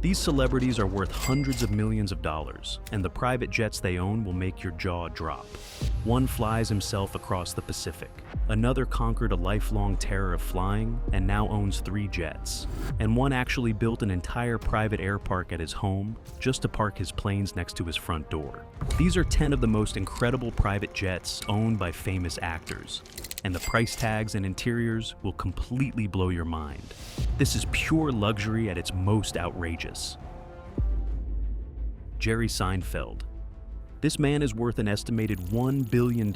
These celebrities are worth hundreds of millions of dollars, and the private jets they own will make your jaw drop. One flies himself across the Pacific. Another conquered a lifelong terror of flying and now owns 3 jets. And one actually built an entire private airpark at his home just to park his planes next to his front door. These are 10 of the most incredible private jets owned by famous actors, and the price tags and interiors will completely blow your mind. This is pure luxury at its most outrageous. Jerry Seinfeld. This man is worth an estimated $1 billion,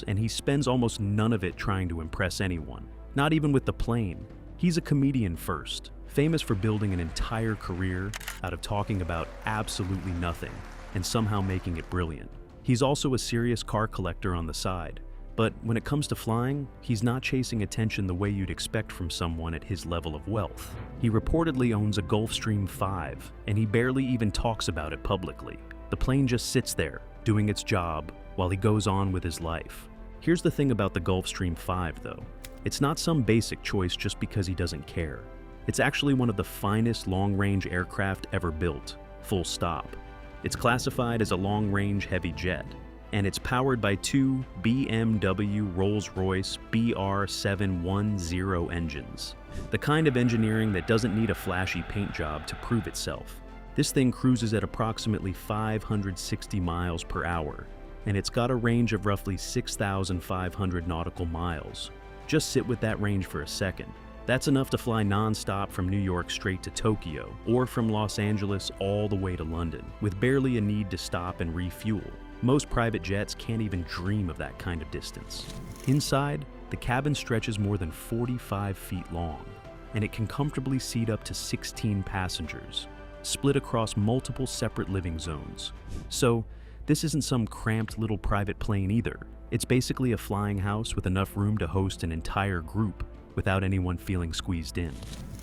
and he spends almost none of it trying to impress anyone, not even with the plane. He's a comedian first, famous for building an entire career out of talking about absolutely nothing and somehow making it brilliant. He's also a serious car collector on the side. But when it comes to flying, he's not chasing attention the way you'd expect from someone at his level of wealth. He reportedly owns a Gulfstream 5, and he barely even talks about it publicly. The plane just sits there, doing its job, while he goes on with his life. Here's the thing about the Gulfstream 5, though. It's not some basic choice just because he doesn't care. It's actually one of the finest long-range aircraft ever built, full stop. It's classified as a long-range heavy jet, and it's powered by 2 BMW Rolls-Royce BR710 engines. The kind of engineering that doesn't need a flashy paint job to prove itself. This thing cruises at approximately 560 miles per hour, and it's got a range of roughly 6,500 nautical miles. Just sit with that range for a second. That's enough to fly non-stop from New York straight to Tokyo, or from Los Angeles all the way to London, with barely a need to stop and refuel. Most private jets can't even dream of that kind of distance. Inside, the cabin stretches more than 45 feet long, and it can comfortably seat up to 16 passengers, split across multiple separate living zones. So, this isn't some cramped little private plane either. It's basically a flying house with enough room to host an entire group without anyone feeling squeezed in.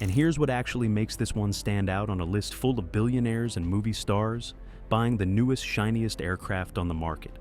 And here's what actually makes this one stand out on a list full of billionaires and movie stars buying the newest, shiniest aircraft on the market.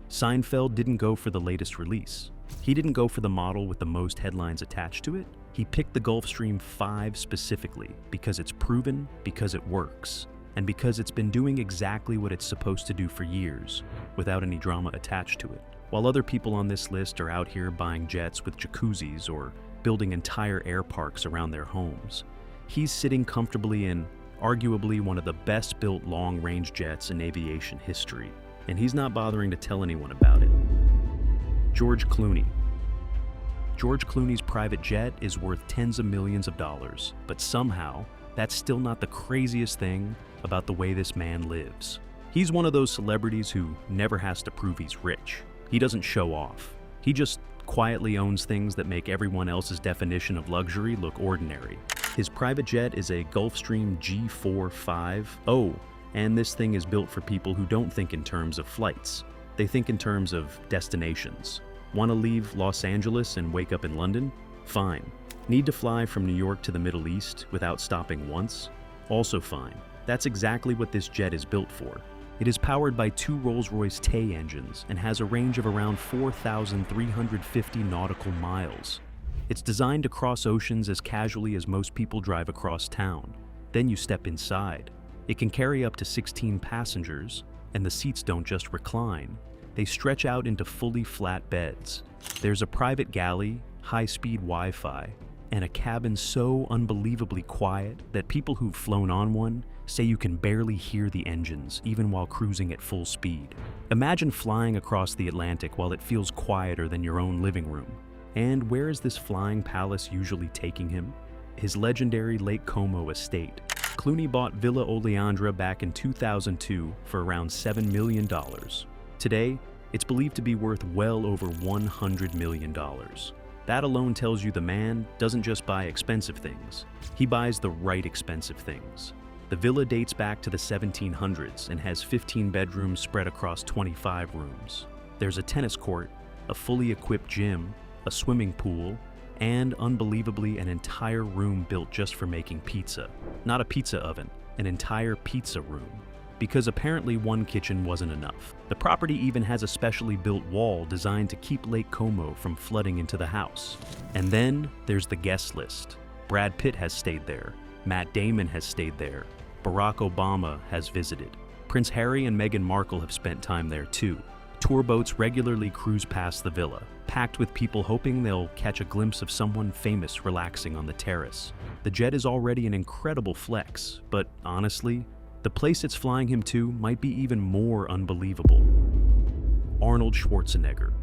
Seinfeld didn't go for the latest release. He didn't go for the model with the most headlines attached to it. He picked the Gulfstream 5 specifically because it's proven, because it works, and because it's been doing exactly what it's supposed to do for years, without any drama attached to it. While other people on this list are out here buying jets with jacuzzis or building entire air parks around their homes, he's sitting comfortably in arguably one of the best-built long-range jets in aviation history, and he's not bothering to tell anyone about it. George Clooney. George Clooney's private jet is worth tens of millions of dollars, but somehow, that's still not the craziest thing about the way this man lives. He's one of those celebrities who never has to prove he's rich. He doesn't show off. He just quietly owns things that make everyone else's definition of luxury look ordinary. His private jet is a Gulfstream G450, and this thing is built for people who don't think in terms of flights. They think in terms of destinations. Want to leave Los Angeles and wake up in London? Fine. Need to fly from New York to the Middle East without stopping once? Also fine. That's exactly what this jet is built for. It is powered by 2 Rolls-Royce Tay engines and has a range of around 4,350 nautical miles. It's designed to cross oceans as casually as most people drive across town. Then you step inside. It can carry up to 16 passengers, and the seats don't just recline. They stretch out into fully flat beds. There's a private galley, high-speed Wi-Fi, and a cabin so unbelievably quiet that people who've flown on one say you can barely hear the engines even while cruising at full speed. Imagine flying across the Atlantic while it feels quieter than your own living room. And where is this flying palace usually taking him? His legendary Lake Como estate. Clooney bought Villa Oleandra back in 2002 for around $7 million. Today, it's believed to be worth well over $100 million. That alone tells you the man doesn't just buy expensive things. He buys the right expensive things. The villa dates back to the 1700s and has 15 bedrooms spread across 25 rooms. There's a tennis court, a fully equipped gym, a swimming pool, and unbelievably an entire room built just for making pizza. Not a pizza oven, an entire pizza room. Because apparently one kitchen wasn't enough. The property even has a specially built wall designed to keep Lake Como from flooding into the house. And then there's the guest list. Brad Pitt has stayed there. Matt Damon has stayed there. Barack Obama has visited. Prince Harry and Meghan Markle have spent time there too. Tour boats regularly cruise past the villa, packed with people hoping they'll catch a glimpse of someone famous relaxing on the terrace. The jet is already an incredible flex, but honestly, the place it's flying him to might be even more unbelievable. Arnold Schwarzenegger.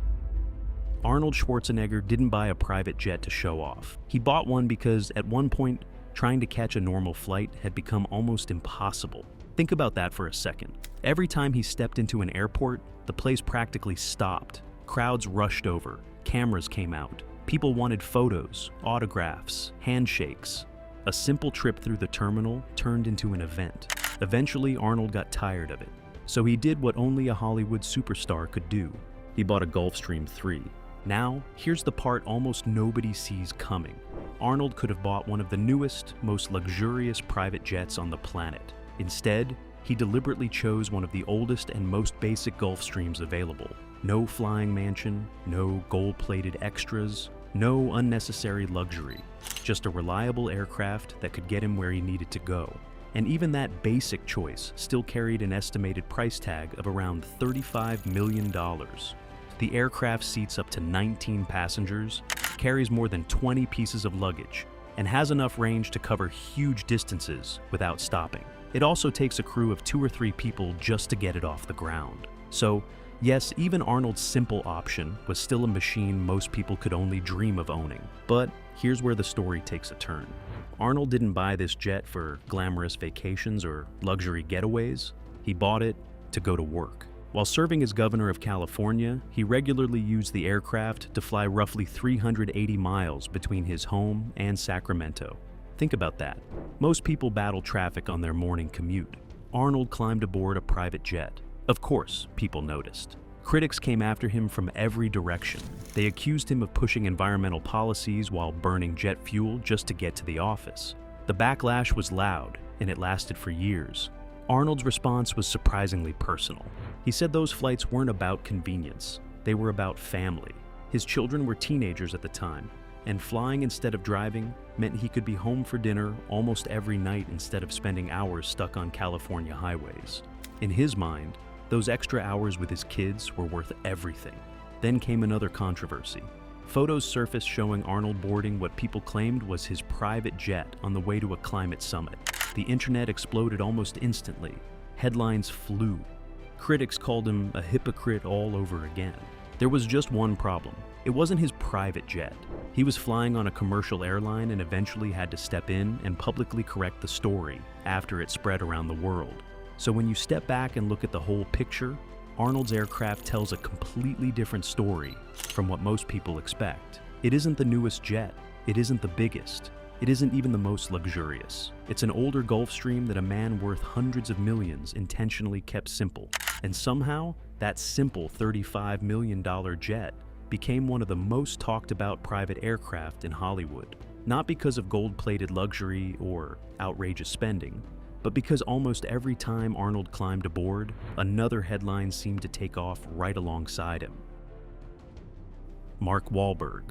Arnold Schwarzenegger didn't buy a private jet to show off. He bought one because at one point, trying to catch a normal flight had become almost impossible. Think about that for a second. Every time he stepped into an airport, the place practically stopped. Crowds rushed over, cameras came out, people wanted photos, autographs, handshakes. A simple trip through the terminal turned into an event. Eventually, Arnold got tired of it, so he did what only a Hollywood superstar could do. He bought a Gulfstream 3. Now, here's the part almost nobody sees coming. Arnold could have bought one of the newest, most luxurious private jets on the planet. Instead, he deliberately chose one of the oldest and most basic Gulfstreams available. No flying mansion, no gold-plated extras, no unnecessary luxury. Just a reliable aircraft that could get him where he needed to go. And even that basic choice still carried an estimated price tag of around $35 million. The aircraft seats up to 19 passengers, carries more than 20 pieces of luggage, and has enough range to cover huge distances without stopping. It also takes a crew of 2 or 3 people just to get it off the ground. So, yes, even Arnold's simple option was still a machine most people could only dream of owning. But here's where the story takes a turn. Arnold didn't buy this jet for glamorous vacations or luxury getaways. He bought it to go to work. While serving as governor of California, he regularly used the aircraft to fly roughly 380 miles between his home and Sacramento. Think about that. Most people battle traffic on their morning commute. Arnold climbed aboard a private jet. Of course, people noticed. Critics came after him from every direction. They accused him of pushing environmental policies while burning jet fuel just to get to the office. The backlash was loud, and it lasted for years. Arnold's response was surprisingly personal. He said those flights weren't about convenience. They were about family. His children were teenagers at the time, and flying instead of driving meant he could be home for dinner almost every night instead of spending hours stuck on California highways. In his mind, those extra hours with his kids were worth everything. Then came another controversy. Photos surfaced showing Arnold boarding what people claimed was his private jet on the way to a climate summit. The internet exploded almost instantly. Headlines flew. Critics called him a hypocrite all over again. There was just one problem. It wasn't his private jet. He was flying on a commercial airline and eventually had to step in and publicly correct the story after it spread around the world. So when you step back and look at the whole picture, Arnold's aircraft tells a completely different story from what most people expect. It isn't the newest jet. It isn't the biggest. It isn't even the most luxurious. It's an older Gulfstream that a man worth hundreds of millions intentionally kept simple. And somehow, that simple $35 million jet became one of the most talked about private aircraft in Hollywood. Not because of gold-plated luxury or outrageous spending, but because almost every time Arnold climbed aboard, another headline seemed to take off right alongside him. Mark Wahlberg.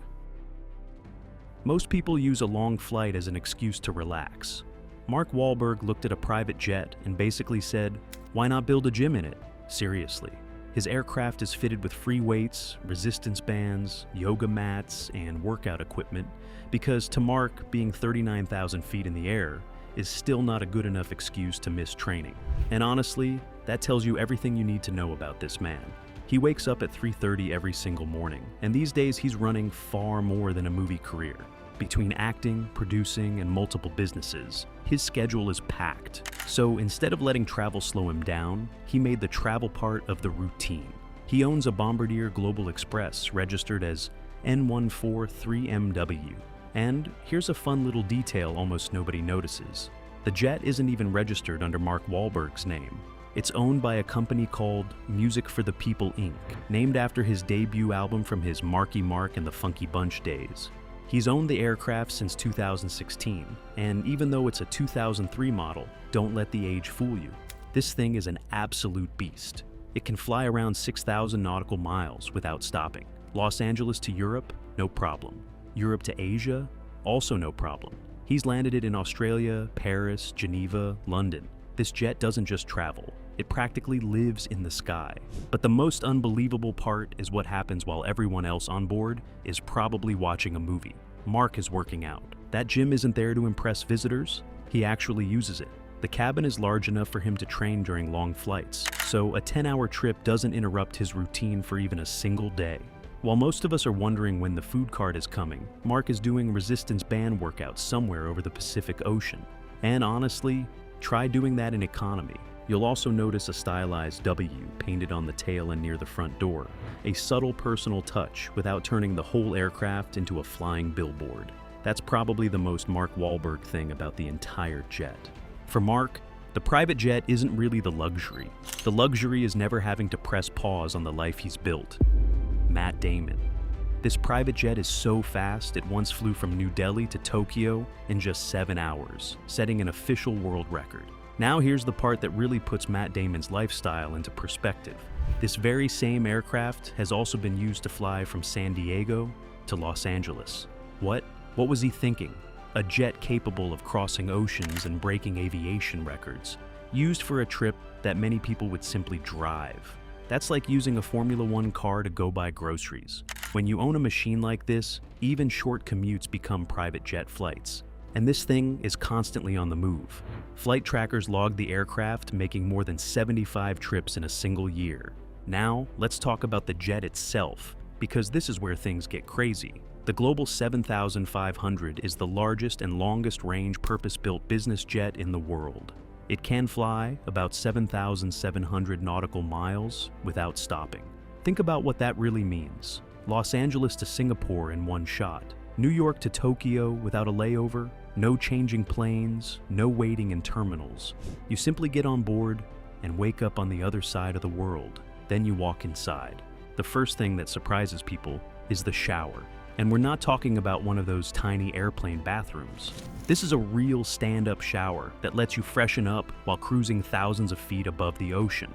Most people use a long flight as an excuse to relax. Mark Wahlberg looked at a private jet and basically said, "Why not build a gym in it?" Seriously. His aircraft is fitted with free weights, resistance bands, yoga mats, and workout equipment, because to Mark, being 39,000 feet in the air is still not a good enough excuse to miss training. And honestly, that tells you everything you need to know about this man. He wakes up at 3:30 every single morning, and these days he's running far more than a movie career. Between acting, producing, and multiple businesses, his schedule is packed. So instead of letting travel slow him down, he made the travel part of the routine. He owns a Bombardier Global Express registered as N143MW. And here's a fun little detail almost nobody notices. The jet isn't even registered under Mark Wahlberg's name. It's owned by a company called Music for the People, Inc., named after his debut album from his Marky Mark and the Funky Bunch days. He's owned the aircraft since 2016, and even though it's a 2003 model, don't let the age fool you. This thing is an absolute beast. It can fly around 6,000 nautical miles without stopping. Los Angeles to Europe, no problem. Europe to Asia, also no problem. He's landed it in Australia, Paris, Geneva, London. This jet doesn't just travel, it practically lives in the sky. But the most unbelievable part is what happens while everyone else on board is probably watching a movie. Mark is working out. That gym isn't there to impress visitors, he actually uses it. The cabin is large enough for him to train during long flights, so a 10-hour trip doesn't interrupt his routine for even a single day. While most of us are wondering when the food cart is coming, Mark is doing resistance band workouts somewhere over the Pacific Ocean. And honestly, try doing that in economy. You'll also notice a stylized W painted on the tail and near the front door, a subtle personal touch without turning the whole aircraft into a flying billboard. That's probably the most Mark Wahlberg thing about the entire jet. For Mark, the private jet isn't really the luxury. The luxury is never having to press pause on the life he's built. Matt Damon. This private jet is so fast it once flew from New Delhi to Tokyo in just 7 hours, setting an official world record. Now here's the part that really puts Matt Damon's lifestyle into perspective. This very same aircraft has also been used to fly from San Diego to Los Angeles. What was he thinking? A jet capable of crossing oceans and breaking aviation records, used for a trip that many people would simply drive. That's like using a Formula One car to go buy groceries. When you own a machine like this, even short commutes become private jet flights. And this thing is constantly on the move. Flight trackers log the aircraft making more than 75 trips in a single year. Now, let's talk about the jet itself, because this is where things get crazy. The Global 7500 is the largest and longest-range purpose-built business jet in the world. It can fly about 7,700 nautical miles without stopping. Think about what that really means. Los Angeles to Singapore in one shot. New York to Tokyo without a layover. No changing planes, no waiting in terminals. You simply get on board and wake up on the other side of the world. Then you walk inside. The first thing that surprises people is the shower. And we're not talking about one of those tiny airplane bathrooms. This is a real stand-up shower that lets you freshen up while cruising thousands of feet above the ocean.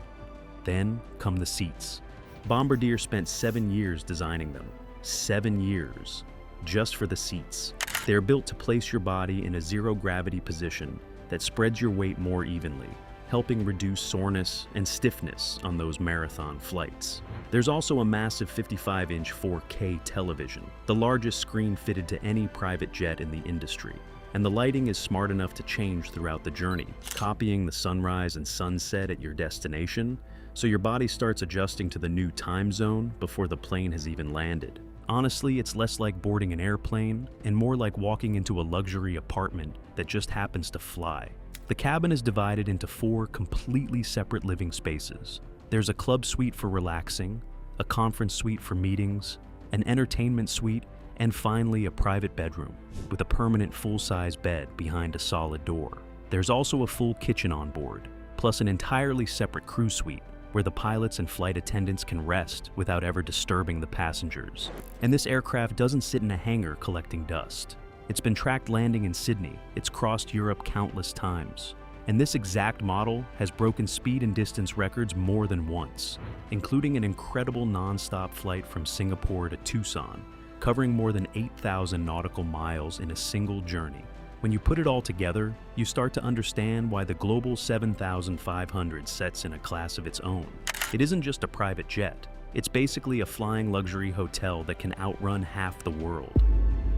Then come the seats. Bombardier spent 7 years designing them. 7 years, just for the seats. They're built to place your body in a zero-gravity position that spreads your weight more evenly, helping reduce soreness and stiffness on those marathon flights. There's also a massive 55-inch 4K television, the largest screen fitted to any private jet in the industry. And the lighting is smart enough to change throughout the journey, copying the sunrise and sunset at your destination, so your body starts adjusting to the new time zone before the plane has even landed. Honestly, it's less like boarding an airplane and more like walking into a luxury apartment that just happens to fly. The cabin is divided into 4 completely separate living spaces. There's a club suite for relaxing, a conference suite for meetings, an entertainment suite, and finally a private bedroom with a permanent full-size bed behind a solid door. There's also a full kitchen on board, plus an entirely separate crew suite where the pilots and flight attendants can rest without ever disturbing the passengers. And this aircraft doesn't sit in a hangar collecting dust. It's been tracked landing in Sydney, it's crossed Europe countless times. And this exact model has broken speed and distance records more than once, including an incredible non-stop flight from Singapore to Tucson, covering more than 8,000 nautical miles in a single journey. When you put it all together, you start to understand why the Global 7500 sets in a class of its own. It isn't just a private jet, it's basically a flying luxury hotel that can outrun half the world.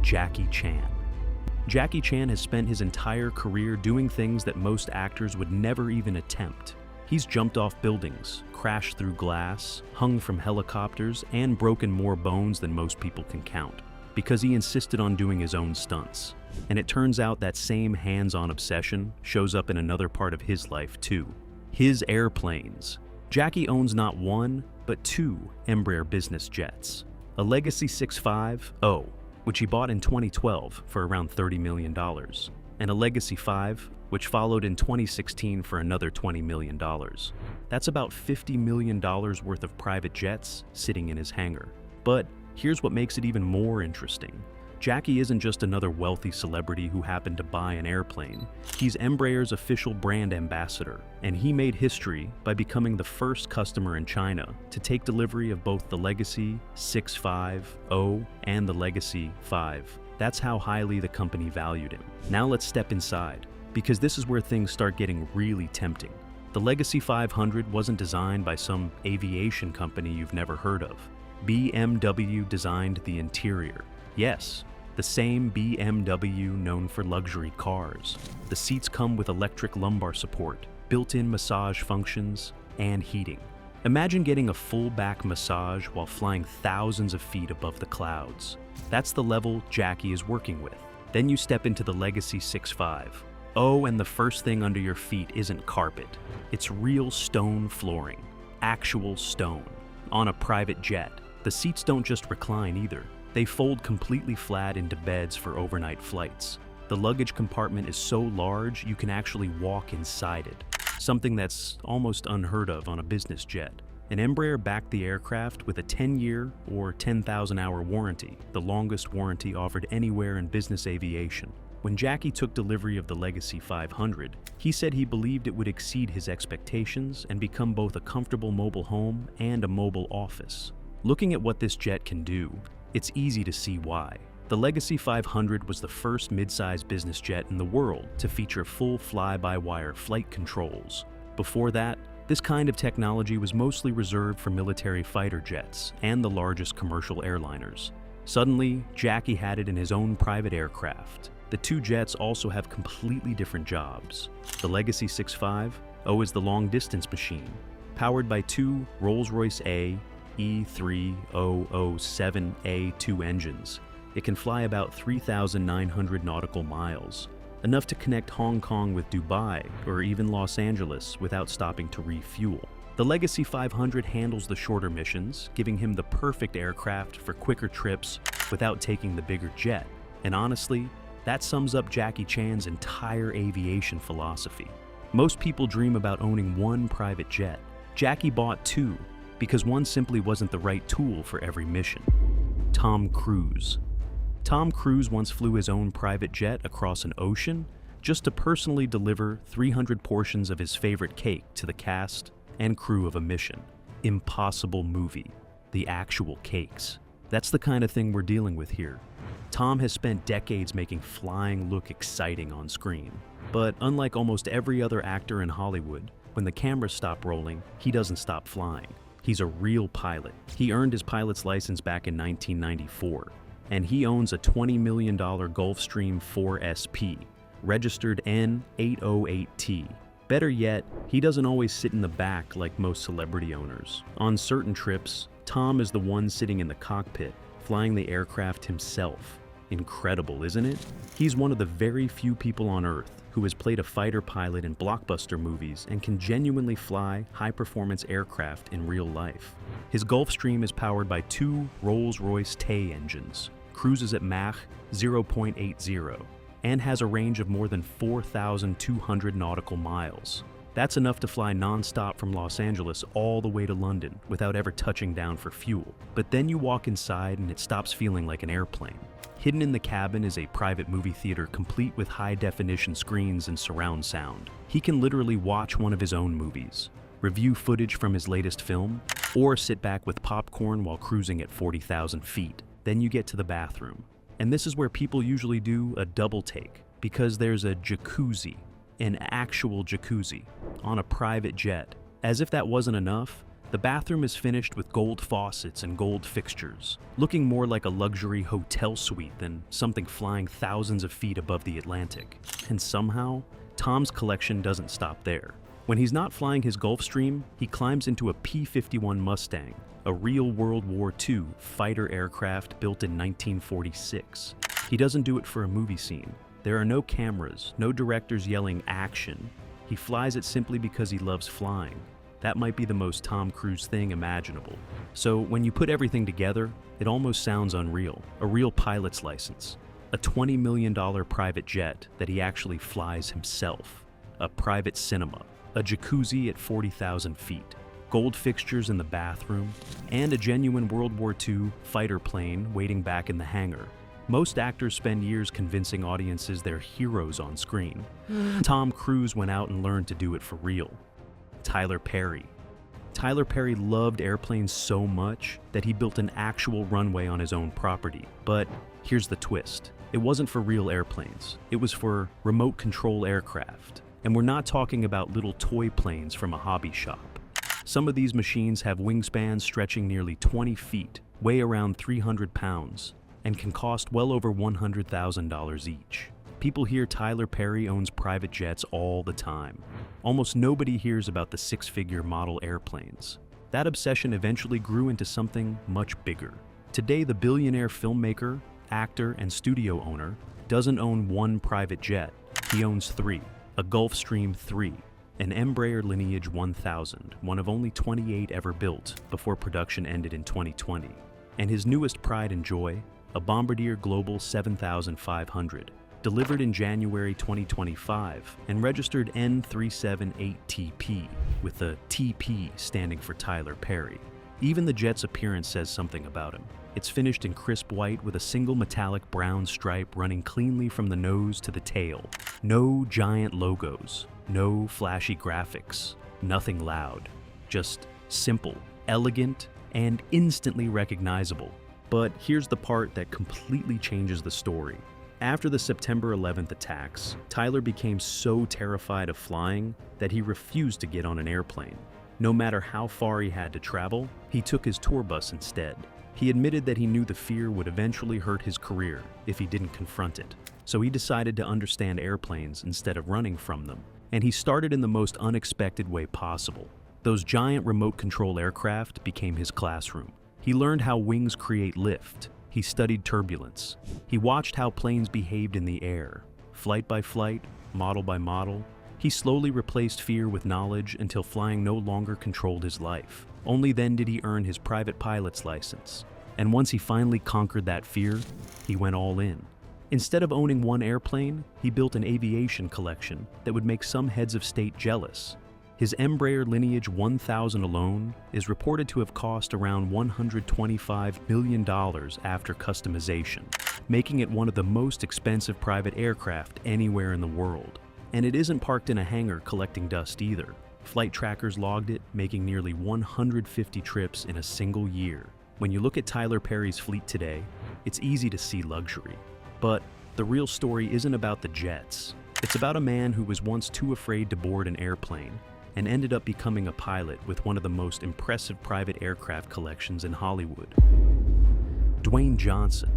Jackie Chan. Jackie Chan has spent his entire career doing things that most actors would never even attempt. He's jumped off buildings, crashed through glass, hung from helicopters, and broken more bones than most people can count, because he insisted on doing his own stunts. And it turns out that same hands-on obsession shows up in another part of his life too. His airplanes. Jackie owns not 1, but 2 Embraer business jets. A Legacy 650, which he bought in 2012 for around $30 million, and a Legacy 5, which followed in 2016 for another $20 million. That's about $50 million worth of private jets sitting in his hangar. But here's what makes it even more interesting. Jackie isn't just another wealthy celebrity who happened to buy an airplane. He's Embraer's official brand ambassador, and he made history by becoming the first customer in China to take delivery of both the Legacy 650 and the Legacy 5. That's how highly the company valued him. Now let's step inside. because this is where things start getting really tempting. The Legacy 500 wasn't designed by some aviation company you've never heard of. BMW designed the interior. Yes, the same BMW known for luxury cars. The seats come with electric lumbar support, built-in massage functions, and heating. Imagine getting a full back massage while flying thousands of feet above the clouds. That's the level Jackie is working with. Then you step into the Legacy 6.5. Oh, and the first thing under your feet isn't carpet. It's real stone flooring. Actual stone. On a private jet. The seats don't just recline either. They fold completely flat into beds for overnight flights. The luggage compartment is so large you can actually walk inside it. Something that's almost unheard of on a business jet. And Embraer backed the aircraft with a 10-year or 10,000-hour warranty, the longest warranty offered anywhere in business aviation. When Jackie took delivery of the Legacy 500, he said he believed it would exceed his expectations and become both a comfortable mobile home and a mobile office. Looking at what this jet can do, it's easy to see why. The Legacy 500 was the first mid-size business jet in the world to feature full fly-by-wire flight controls. Before that, this kind of technology was mostly reserved for military fighter jets and the largest commercial airliners. Suddenly, Jackie had it in his own private aircraft. The two jets also have completely different jobs. The Legacy 6.5 is the long-distance machine, powered by two Rolls-Royce A E3007A2 engines. It can fly about 3,900 nautical miles, enough to connect Hong Kong with Dubai or even Los Angeles without stopping to refuel. The Legacy 500 handles the shorter missions, giving him the perfect aircraft for quicker trips without taking the bigger jet. And honestly, that sums up Jackie Chan's entire aviation philosophy. Most people dream about owning one private jet. Jackie bought two, because one simply wasn't the right tool for every mission. Tom Cruise. Tom Cruise once flew his own private jet across an ocean just to personally deliver 300 portions of his favorite cake to the cast and crew of a mission. Impossible movie. The actual cakes. That's the kind of thing we're dealing with here. Tom has spent decades making flying look exciting on screen. But unlike almost every other actor in Hollywood, when the cameras stop rolling, he doesn't stop flying. He's a real pilot. He earned his pilot's license back in 1994. And he owns a $20 million Gulfstream 4SP, registered N808T. Better yet, he doesn't always sit in the back like most celebrity owners. On certain trips, Tom is the one sitting in the cockpit, flying the aircraft himself. Incredible, isn't it? He's one of the very few people on Earth who has played a fighter pilot in blockbuster movies and can genuinely fly high-performance aircraft in real life. His Gulfstream is powered by two Rolls-Royce Tay engines, cruises at Mach 0.80, and has a range of more than 4,200 nautical miles. That's enough to fly non-stop from Los Angeles all the way to London without ever touching down for fuel. But then you walk inside and it stops feeling like an airplane. Hidden in the cabin is a private movie theater complete with high-definition screens and surround sound. He can literally watch one of his own movies, review footage from his latest film, or sit back with popcorn while cruising at 40,000 feet. Then you get to the bathroom. And this is where people usually do a double take, because there's a jacuzzi, an actual jacuzzi, on a private jet. As if that wasn't enough, the bathroom is finished with gold faucets and gold fixtures, looking more like a luxury hotel suite than something flying thousands of feet above the Atlantic. And somehow, Tom's collection doesn't stop there. When he's not flying his Gulfstream, he climbs into a P-51 Mustang, a real World War II fighter aircraft built in 1946. He doesn't do it for a movie scene. There are no cameras, no directors yelling action. He flies it simply because he loves flying. That might be the most Tom Cruise thing imaginable. So when you put everything together, it almost sounds unreal. A real pilot's license. A $20 million private jet that he actually flies himself. A private cinema. A jacuzzi at 40,000 feet. Gold fixtures in the bathroom. And a genuine World War II fighter plane waiting back in the hangar. Most actors spend years convincing audiences they're heroes on screen. Tom Cruise went out and learned to do it for real. Tyler Perry. Tyler Perry loved airplanes so much that he built an actual runway on his own property. But here's the twist. It wasn't for real airplanes. It was for remote control aircraft. And we're not talking about little toy planes from a hobby shop. Some of these machines have wingspans stretching nearly 20 feet, weigh around 300 pounds, and can cost well over $100,000 each. People hear Tyler Perry owns private jets all the time. Almost nobody hears about the six-figure model airplanes. That obsession eventually grew into something much bigger. Today, the billionaire filmmaker, actor, and studio owner doesn't own one private jet. He owns three. A Gulfstream 3, an Embraer Lineage 1000, one of only 28 ever built before production ended in 2020. And his newest pride and joy, a Bombardier Global 7500, delivered in January 2025 and registered N378TP, with the TP standing for Tyler Perry. Even the jet's appearance says something about him. It's finished in crisp white with a single metallic brown stripe running cleanly from the nose to the tail. No giant logos, no flashy graphics, nothing loud. Just simple, elegant, and instantly recognizable. But here's the part that completely changes the story. After the September 11th attacks, Tyler became so terrified of flying that he refused to get on an airplane. No matter how far he had to travel, he took his tour bus instead. He admitted that he knew the fear would eventually hurt his career if he didn't confront it. So he decided to understand airplanes instead of running from them. And he started in the most unexpected way possible. Those giant remote control aircraft became his classroom. He learned how wings create lift. He studied turbulence. He watched how planes behaved in the air. Flight by flight, model by model, he slowly replaced fear with knowledge until flying no longer controlled his life. Only then did he earn his private pilot's license. And once he finally conquered that fear, he went all in. Instead of owning one airplane, he built an aviation collection that would make some heads of state jealous. His Embraer Lineage 1000 alone is reported to have cost around $125 million after customization, making it one of the most expensive private aircraft anywhere in the world. And it isn't parked in a hangar collecting dust either. Flight trackers logged it, making nearly 150 trips in a single year. When you look at Tyler Perry's fleet today, it's easy to see luxury. But the real story isn't about the jets. It's about a man who was once too afraid to board an airplane and ended up becoming a pilot with one of the most impressive private aircraft collections in Hollywood. Dwayne Johnson.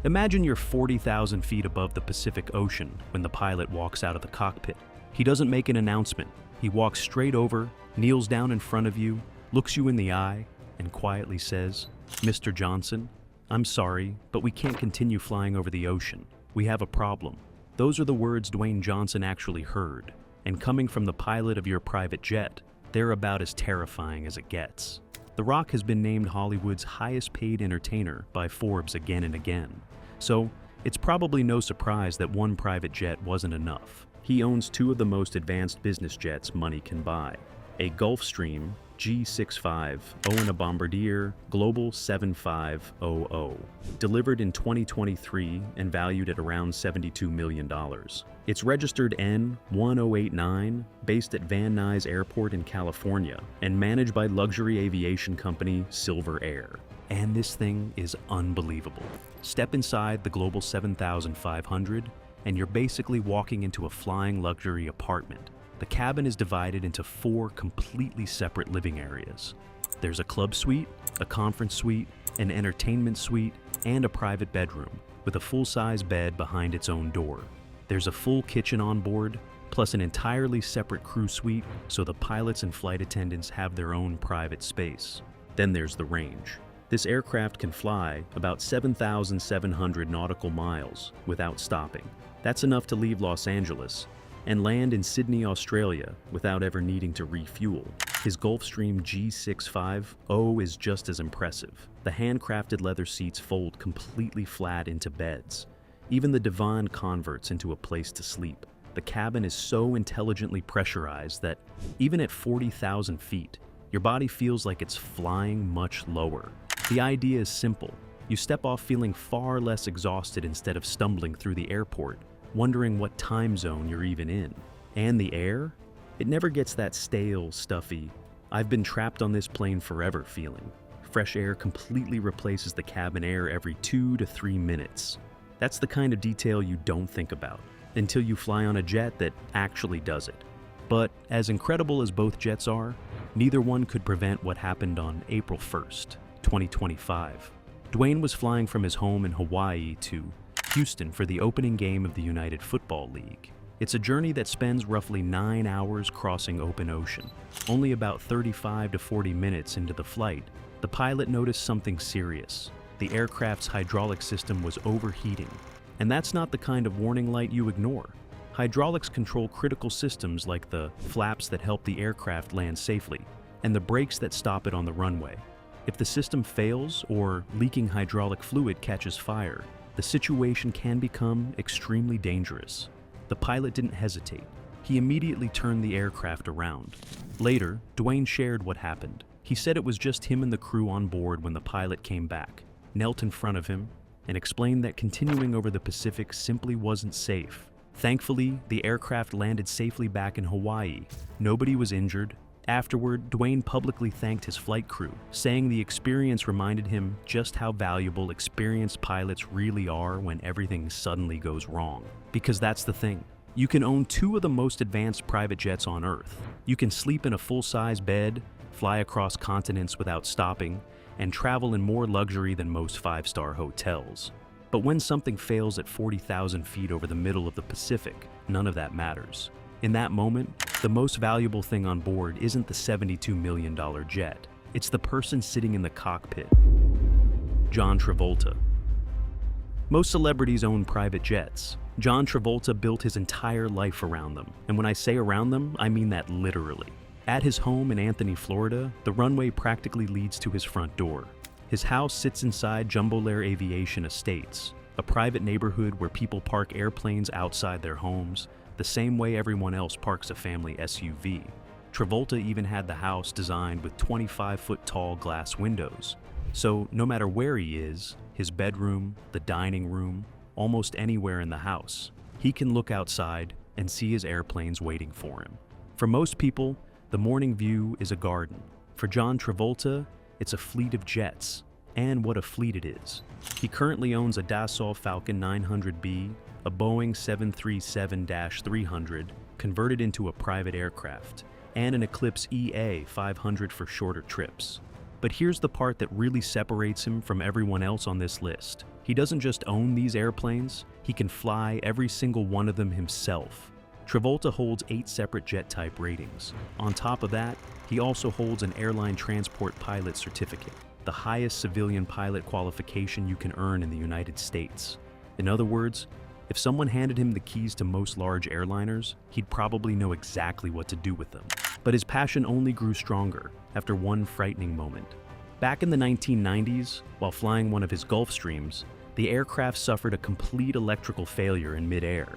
Imagine you're 40,000 feet above the Pacific Ocean when the pilot walks out of the cockpit. He doesn't make an announcement. He walks straight over, kneels down in front of you, looks you in the eye, and quietly says, "Mr. Johnson, I'm sorry, but we can't continue flying over the ocean. We have a problem." Those are the words Dwayne Johnson actually heard. And coming from the pilot of your private jet, they're about as terrifying as it gets. The Rock has been named Hollywood's highest paid entertainer by Forbes again and again. So it's probably no surprise that one private jet wasn't enough. He owns two of the most advanced business jets money can buy, a Gulfstream G65 and a Bombardier Global 7500, delivered in 2023 and valued at around $72 million. It's registered N1089, based at Van Nuys Airport in California, and managed by luxury aviation company Silver Air. And this thing is unbelievable. Step inside the Global 7500, and you're basically walking into a flying luxury apartment. The cabin is divided into 4 completely separate living areas. There's a club suite, a conference suite, an entertainment suite, and a private bedroom, with a full-size bed behind its own door. There's a full kitchen on board, plus an entirely separate crew suite, so the pilots and flight attendants have their own private space. Then there's the range. This aircraft can fly about 7,700 nautical miles without stopping. That's enough to leave Los Angeles and land in Sydney, Australia without ever needing to refuel. His Gulfstream G65 is just as impressive. The handcrafted leather seats fold completely flat into beds. Even the divan converts into a place to sleep. The cabin is so intelligently pressurized that even at 40,000 feet, your body feels like it's flying much lower. The idea is simple. You step off feeling far less exhausted instead of stumbling through the airport, wondering what time zone you're even in. And the air? It never gets that stale, stuffy, "I've been trapped on this plane forever" feeling. Fresh air completely replaces the cabin air every 2 to 3 minutes. That's the kind of detail you don't think about until you fly on a jet that actually does it. But as incredible as both jets are, neither one could prevent what happened on April 1st, 2025. Dwayne was flying from his home in Hawaii to Houston for the opening game of the United Football League. It's a journey that spends roughly 9 hours crossing open ocean. Only about 35 to 40 minutes into the flight, the pilot noticed something serious. The aircraft's hydraulic system was overheating. And that's not the kind of warning light you ignore. Hydraulics control critical systems like the flaps that help the aircraft land safely, and the brakes that stop it on the runway. If the system fails or leaking hydraulic fluid catches fire, the situation can become extremely dangerous. The pilot didn't hesitate. He immediately turned the aircraft around. Later, Dwayne shared what happened. He said it was just him and the crew on board when the pilot came back, knelt in front of him, and explained that continuing over the Pacific simply wasn't safe. Thankfully, the aircraft landed safely back in Hawaii. Nobody was injured. Afterward, Dwayne publicly thanked his flight crew, saying the experience reminded him just how valuable experienced pilots really are when everything suddenly goes wrong. Because that's the thing. You can own 2 of the most advanced private jets on Earth. You can sleep in a full-size bed, fly across continents without stopping, and travel in more luxury than most 5-star hotels. But when something fails at 40,000 feet over the middle of the Pacific, none of that matters. In that moment, the most valuable thing on board isn't the $72 million jet. It's the person sitting in the cockpit. John Travolta. Most celebrities own private jets. John Travolta built his entire life around them. And when I say around them, I mean that literally. At his home in Anthony, Florida, the runway practically leads to his front door. His house sits inside Jumbolair Aviation Estates, a private neighborhood where people park airplanes outside their homes, the same way everyone else parks a family SUV. Travolta even had the house designed with 25-foot-tall glass windows. So no matter where he is, his bedroom, the dining room, almost anywhere in the house, he can look outside and see his airplanes waiting for him. For most people, the morning view is a garden. For John Travolta, it's a fleet of jets. And what a fleet it is. He currently owns a Dassault Falcon 900B, a Boeing 737-300 converted into a private aircraft, and an Eclipse EA 500 for shorter trips. But here's the part that really separates him from everyone else on this list. He doesn't just own these airplanes, he can fly every single one of them himself. Travolta holds 8 separate jet type ratings. On top of that, he also holds an airline transport pilot certificate, the highest civilian pilot qualification you can earn in the United States. In other words, if someone handed him the keys to most large airliners, he'd probably know exactly what to do with them. But his passion only grew stronger after one frightening moment. Back in the 1990s, while flying one of his Gulfstreams, the aircraft suffered a complete electrical failure in midair.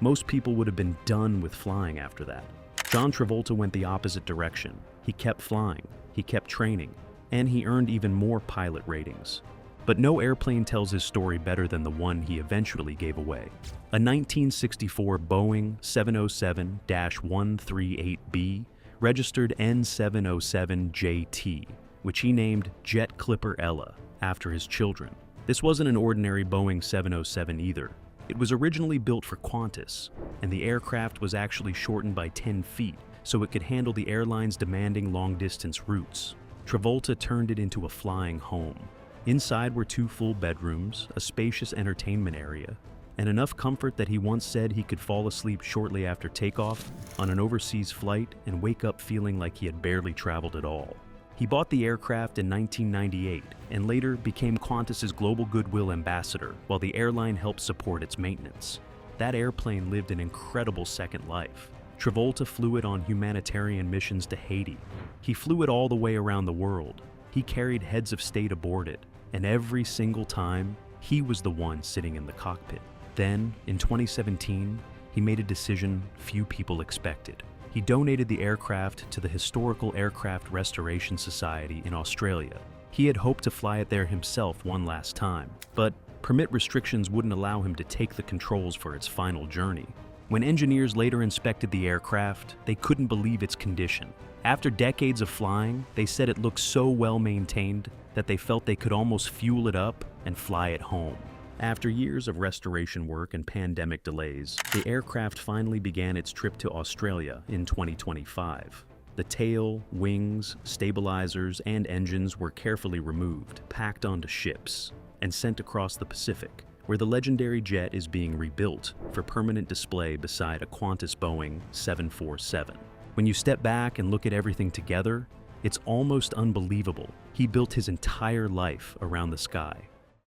Most people would have been done with flying after that. John Travolta went the opposite direction. He kept flying, he kept training, and he earned even more pilot ratings. But no airplane tells his story better than the one he eventually gave away. A 1964 Boeing 707-138B registered N707JT, which he named Jet Clipper Ella after his children. This wasn't an ordinary Boeing 707 either. It was originally built for Qantas, and the aircraft was actually shortened by 10 feet so it could handle the airline's demanding long-distance routes. Travolta turned it into a flying home. Inside were 2 full bedrooms, a spacious entertainment area, and enough comfort that he once said he could fall asleep shortly after takeoff on an overseas flight and wake up feeling like he had barely traveled at all. He bought the aircraft in 1998 and later became Qantas's global goodwill ambassador while the airline helped support its maintenance. That airplane lived an incredible second life. Travolta flew it on humanitarian missions to Haiti. He flew it all the way around the world. He carried heads of state aboard it, and every single time, he was the one sitting in the cockpit. Then, in 2017, he made a decision few people expected. He donated the aircraft to the Historical Aircraft Restoration Society in Australia. He had hoped to fly it there himself one last time, but permit restrictions wouldn't allow him to take the controls for its final journey. When engineers later inspected the aircraft, they couldn't believe its condition. After decades of flying, they said it looked so well maintained that they felt they could almost fuel it up and fly it home. After years of restoration work and pandemic delays, the aircraft finally began its trip to Australia in 2025. The tail, wings, stabilizers, and engines were carefully removed, packed onto ships, and sent across the Pacific, where the legendary jet is being rebuilt for permanent display beside a Qantas Boeing 747. When you step back and look at everything together, it's almost unbelievable. He built his entire life around the sky.